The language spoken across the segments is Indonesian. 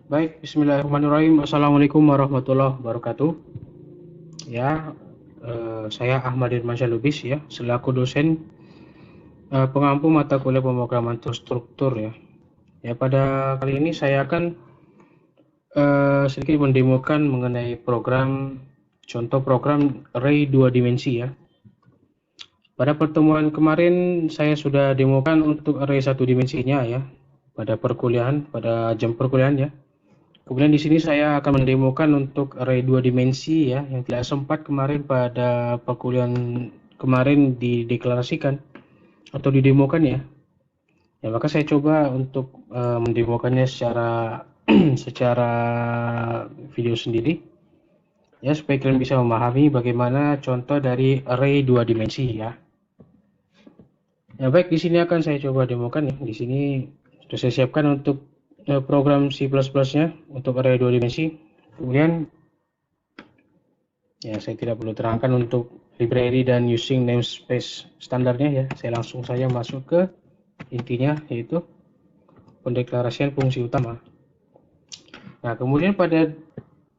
Baik, bismillahirrahmanirrahim. Assalamualaikum warahmatullahi wabarakatuh. Ya, saya Ahmad Irmansyah Lubis ya, selaku dosen pengampu mata kuliah pemrograman terstruktur ya. Ya, pada kali ini saya akan sedikit mendemokan mengenai contoh program array dua dimensi ya. Pada pertemuan kemarin saya sudah demokan untuk array satu dimensinya ya, pada jam perkuliahan ya. Kemudian di sini saya akan mendemokan untuk array dua dimensi ya, yang tidak sempat kemarin pada perkuliahan kemarin dideklarasikan atau didemokan ya. Ya, maka saya coba untuk mendemokannya secara secara video sendiri ya, supaya kalian bisa memahami bagaimana contoh dari array dua dimensi ya. Ya baik, di sini akan saya coba demokan ya. Di sini sudah saya siapkan untuk program C++-nya untuk array dua dimensi. Kemudian ya, saya tidak perlu terangkan untuk library dan using namespace standarnya ya. Saya langsung saja masuk ke intinya, yaitu pendeklarasian fungsi utama. Nah, kemudian pada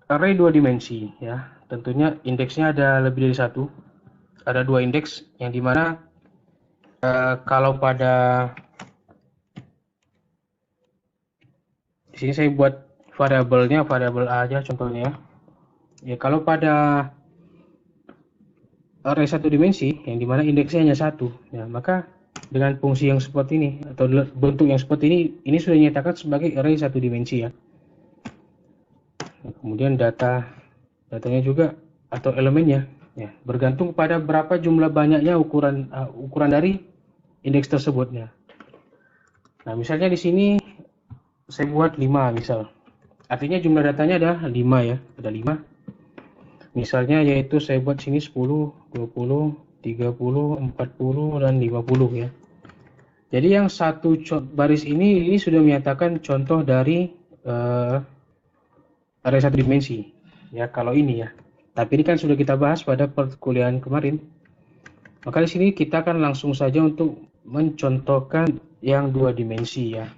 array dua dimensi ya, tentunya indeksnya ada lebih dari satu. Ada dua indeks yang dimana kalau pada di sini saya buat variabelnya variabel A aja contohnya ya. Ya, kalau pada array satu dimensi yang dimana indeksnya hanya satu, ya maka dengan fungsi yang seperti ini atau bentuk yang seperti ini sudah dinyatakan sebagai array satu dimensi ya. Nah, kemudian datanya juga atau elemennya ya bergantung pada berapa jumlah banyaknya ukuran dari indeks tersebut ya. Nah, misalnya di sini saya buat 5 misal. Artinya jumlah datanya ada 5 ya, ada 5. Misalnya yaitu saya buat sini 10, 20, 30, 40 dan 50 ya. Jadi yang satu baris ini sudah menyatakan contoh dari array satu dimensi ya, kalau ini ya. Tapi ini kan sudah kita bahas pada perkuliahan kemarin. Maka di sini kita akan langsung saja untuk mencontohkan yang dua dimensi ya.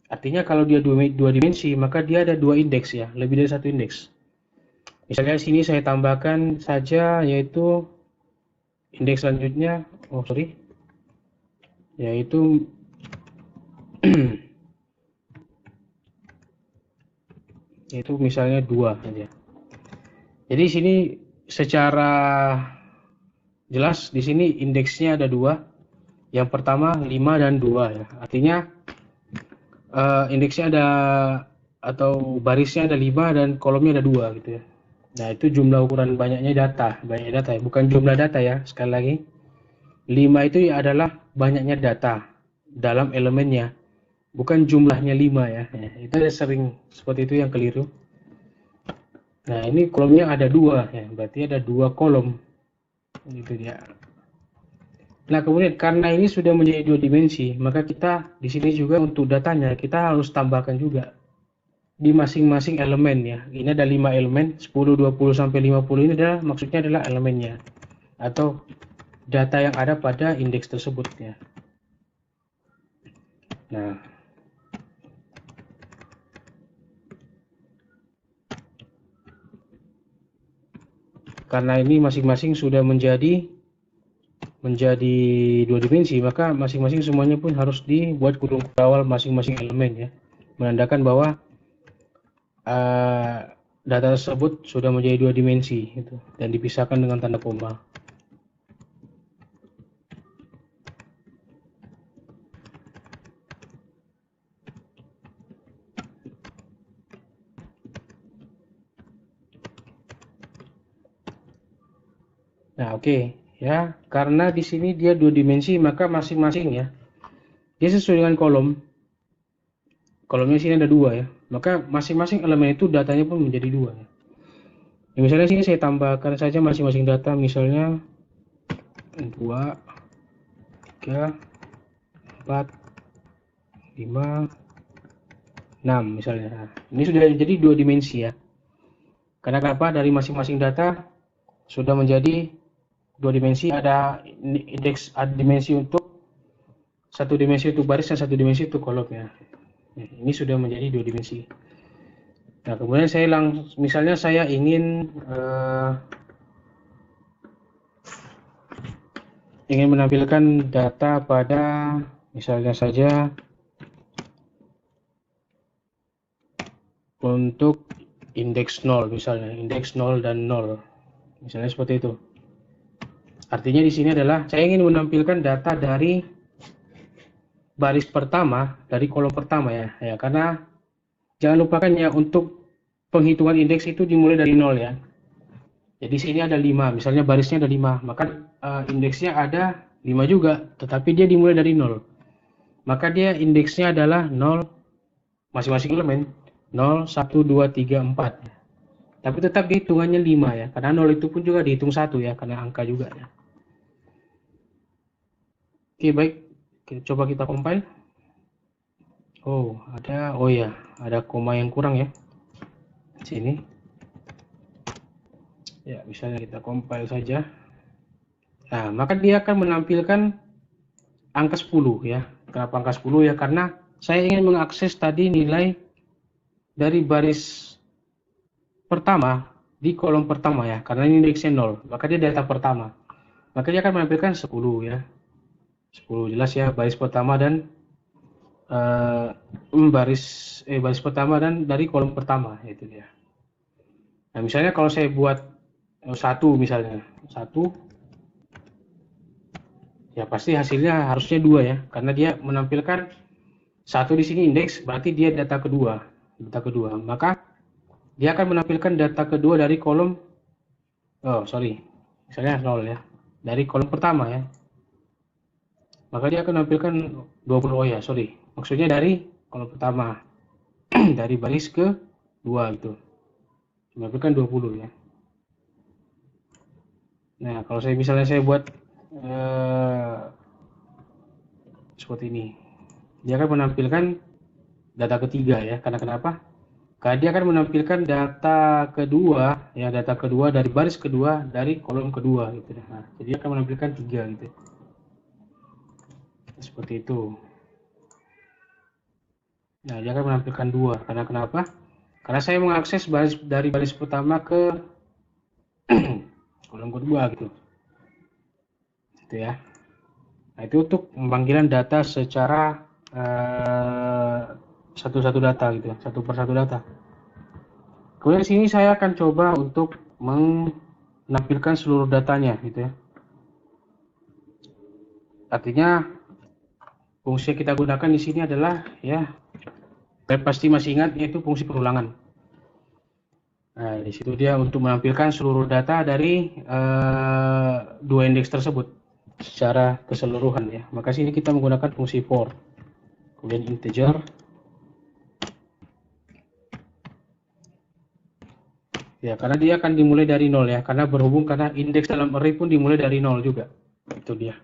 Artinya kalau dia dua dimensi, maka dia ada dua indeks ya, lebih dari satu indeks. Misalnya di sini saya tambahkan saja yaitu indeks selanjutnya, yaitu yaitu misalnya 2 saja. Jadi di sini secara jelas di sini indeksnya ada 2. Yang pertama 5 dan 2 ya. Artinya indeksnya ada atau barisnya ada 5 dan kolomnya ada 2 gitu ya. Nah, itu jumlah ukuran banyaknya data ya, bukan jumlah data ya. Sekali lagi, 5 itu adalah banyaknya data dalam elemennya, bukan jumlahnya 5 ya. Itu sering seperti itu yang keliru. Nah, ini kolomnya ada 2 ya, berarti ada 2 kolom. Gitu ya. Nah, kemudian karena ini sudah menjadi dua dimensi, maka kita di sini juga untuk datanya kita harus tambahkan juga di masing-masing elemen ya. Ini ada 5 elemen, 10, 20 sampai 50 ini maksudnya adalah elemennya atau data yang ada pada indeks tersebut ya. Nah, karena ini masing-masing sudah menjadi dua dimensi, maka masing-masing semuanya pun harus dibuat kurung awal masing-masing elemen ya, menandakan bahwa data tersebut sudah menjadi dua dimensi gitu, dan dipisahkan dengan tanda koma. Nah, oke ya, karena di sini dia dua dimensi, maka masing-masing ya dia sesuai dengan kolomnya sini ada 2 ya, maka masing-masing elemen itu datanya pun menjadi 2 ya. Ya, misalnya sini saya tambahkan saja masing-masing data, misalnya 2, 3, 4, 5, 6 misalnya. Nah, ini sudah jadi dua dimensi ya. Karena kenapa? Dari masing-masing data sudah menjadi dua dimensi, ada indeks, ada dimensi untuk satu dimensi untuk baris dan satu dimensi untuk kolom ya. Ini sudah menjadi dua dimensi. Nah, kemudian misalnya saya ingin menampilkan data pada misalnya saja untuk indeks 0, misalnya indeks 0 dan 0, misalnya seperti itu. Artinya di sini adalah saya ingin menampilkan data dari baris pertama, dari kolom pertama ya, karena jangan lupakan ya, untuk penghitungan indeks itu dimulai dari 0 ya. Jadi sini ada 5, misalnya barisnya ada 5, maka indeksnya ada 5 juga, tetapi dia dimulai dari 0. Maka dia indeksnya adalah 0, masing-masing elemen 0, 1, 2, 3, 4. Tapi tetap dihitungannya 5 ya, karena 0 itu pun juga dihitung 1 ya, karena angka juga ya. Oke, baik. Coba kita compile. Oh ya, ada koma yang kurang ya. Sini. Ya, misalnya kita compile saja. Nah, maka dia akan menampilkan angka 10 ya. Kenapa angka 10 ya? Karena saya ingin mengakses tadi nilai dari baris pertama di kolom pertama ya. Karena ini indeksnya 0, maka dia data pertama. Maka dia akan menampilkan 10 ya. 10 jelas ya, baris pertama dan baris pertama dan dari kolom pertama, itu dia. Nah, misalnya kalau saya buat 1 misalnya, 1 ya pasti hasilnya harusnya 2 ya, karena dia menampilkan 1 di sini indeks, berarti dia data kedua. Maka dia akan menampilkan data kedua dari kolom misalnya 0 ya, dari kolom pertama ya. Maka dia akan menampilkan 20, maksudnya dari kolom pertama dari baris ke 2 itu menampilkan 20 ya. Nah, kalau misalnya saya buat seperti ini, dia akan menampilkan data ketiga ya. Karena kenapa? Karena dia akan menampilkan data kedua ya, data kedua dari baris kedua dari kolom kedua gitu. Nah, jadi akan menampilkan 3 gitu. Seperti itu. Nah, dia akan menampilkan 2. Karena kenapa? Karena saya mengakses dari baris pertama ke kolom kedua gitu. Gitu ya. Nah, itu untuk pemanggilan data secara satu-satu data gitu ya, satu persatu data. Kemudian sini saya akan coba untuk menampilkan seluruh datanya gitu ya. Artinya fungsi yang kita gunakan di sini adalah ya, kalian pasti masih ingat, yaitu fungsi perulangan. Nah, di situ dia untuk menampilkan seluruh data dari dua indeks tersebut secara keseluruhan ya. Maka sini kita menggunakan fungsi for, kemudian integer ya, karena dia akan dimulai dari 0 ya, karena indeks dalam array pun dimulai dari 0 juga. Itu dia.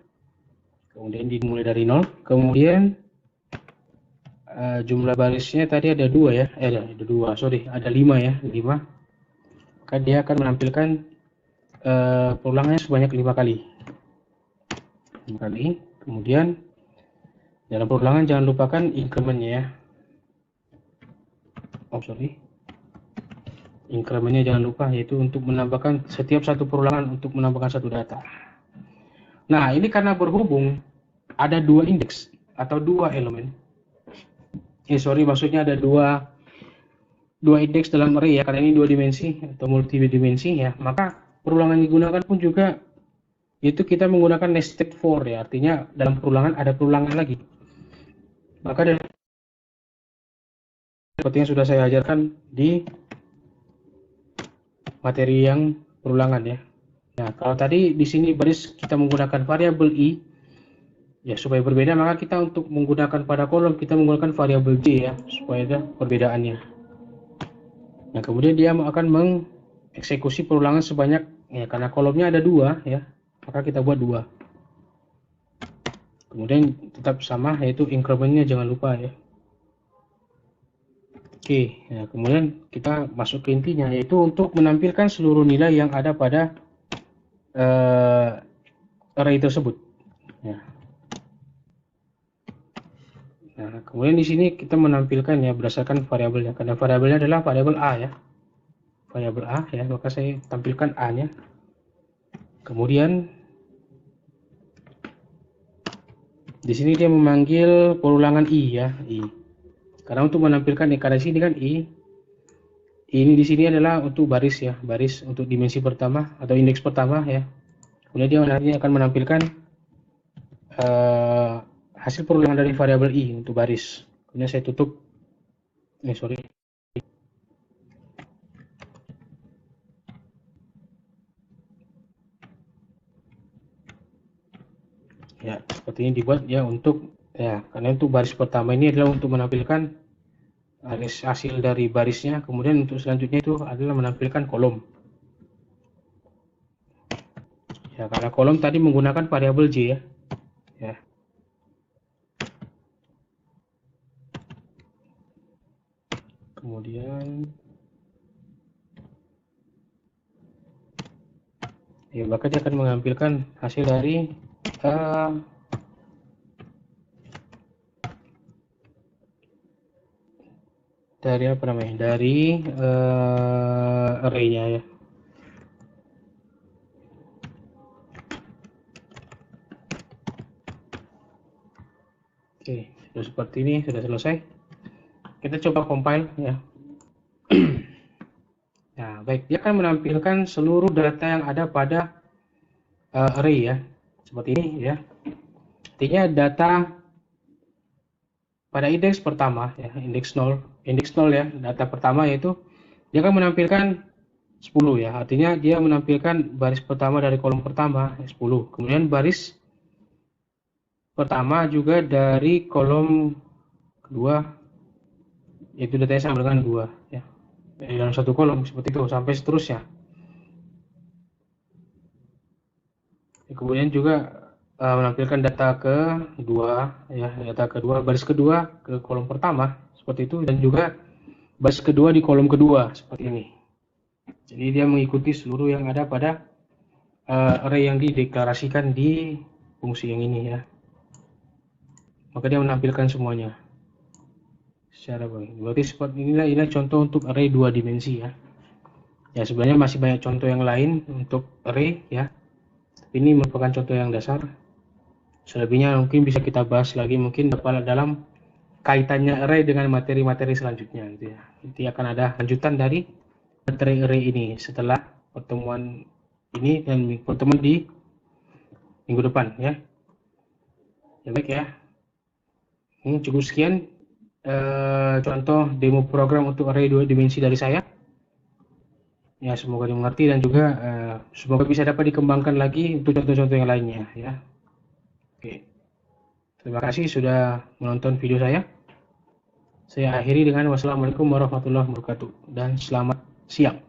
Kemudian dimulai dari 0, kemudian jumlah barisnya tadi ada 2 ya, ada 5 ya, 5. Maka dia akan menampilkan perulangannya sebanyak 5 kali. Kemudian dalam perulangan jangan lupakan incrementnya ya. Incrementnya jangan lupa, yaitu untuk menambahkan setiap satu perulangan untuk menambahkan satu data. Nah, ini karena berhubung ada 2 indeks atau 2 elemen. Maksudnya ada dua indeks dalam array ya, karena ini 2 dimensi atau multidimensi ya. Maka perulangan yang digunakan pun juga itu kita menggunakan nested for ya, artinya dalam perulangan ada perulangan lagi. Maka seperti yang sudah saya ajarkan di materi yang perulangan ya. Nah, kalau tadi di sini baris kita menggunakan variabel i ya, supaya berbeda, maka kita untuk menggunakan pada kolom kita menggunakan variabel j ya, supaya ada perbedaannya. Nah, kemudian dia akan mengeksekusi perulangan sebanyak ya, karena kolomnya ada 2 ya, maka kita buat 2. Kemudian tetap sama, yaitu incrementnya jangan lupa ya. Oke, ya, kemudian kita masuk ke intinya, yaitu untuk menampilkan seluruh nilai yang ada pada array tersebut ya. Nah, kemudian di sini kita menampilkan ya berdasarkan variabelnya. Karena variabelnya adalah variabel A ya. Variabel A ya, maka saya tampilkan A-nya. Kemudian di sini dia memanggil perulangan I ya, I. Karena untuk menampilkan karena di sini kan I, ini di sini adalah untuk baris ya, baris untuk dimensi pertama atau indeks pertama ya. Kemudian dia nanti akan menampilkan hasil perulangan dari variabel I untuk baris. Kemudian saya tutup. Sorry. Ya, seperti ini dibuat ya untuk ya, karena untuk baris pertama ini adalah untuk menampilkan hasil dari barisnya, kemudian untuk selanjutnya itu adalah menampilkan kolom. Ya, karena kolom tadi menggunakan variabel J ya. Ya. Kemudian ya, maka dia akan menampilkan hasil dari apa namanya, dari array-nya ya. Oke, sudah seperti ini, sudah selesai. Kita coba compile ya. Nah, baik, dia akan menampilkan seluruh data yang ada pada array ya, seperti ini ya. Artinya data pada indeks pertama ya, indeks 0 ya, data pertama yaitu dia akan menampilkan 10 ya, artinya dia menampilkan baris pertama dari kolom pertama 10, kemudian baris pertama juga dari kolom kedua, yaitu datanya sama dengan 2 ya, dalam satu kolom seperti itu sampai seterusnya. Kemudian juga menampilkan data kedua ya, data kedua, baris kedua ke kolom pertama seperti itu, dan juga baris kedua di kolom kedua seperti ini. Jadi dia mengikuti seluruh yang ada pada array yang dideklarasikan di fungsi yang ini ya. Maka dia menampilkan semuanya secara baik. Berarti seperti inilah contoh untuk array 2 dimensi ya. Ya, sebenarnya masih banyak contoh yang lain untuk array ya. Ini merupakan contoh yang dasar. Selebihnya mungkin bisa kita bahas lagi mungkin dalam kaitannya array dengan materi-materi selanjutnya gitu ya. Nanti akan ada lanjutan dari materi array ini setelah pertemuan ini dan pertemuan di minggu depan ya. Ya baik ya. Ini cukup sekian contoh demo program untuk array 2 dimensi dari saya. Ya, semoga dimengerti dan juga semoga bisa dapat dikembangkan lagi untuk contoh-contoh yang lainnya ya. Oke. Terima kasih sudah menonton video saya. Saya akhiri dengan wassalamualaikum warahmatullahi wabarakatuh dan selamat siang.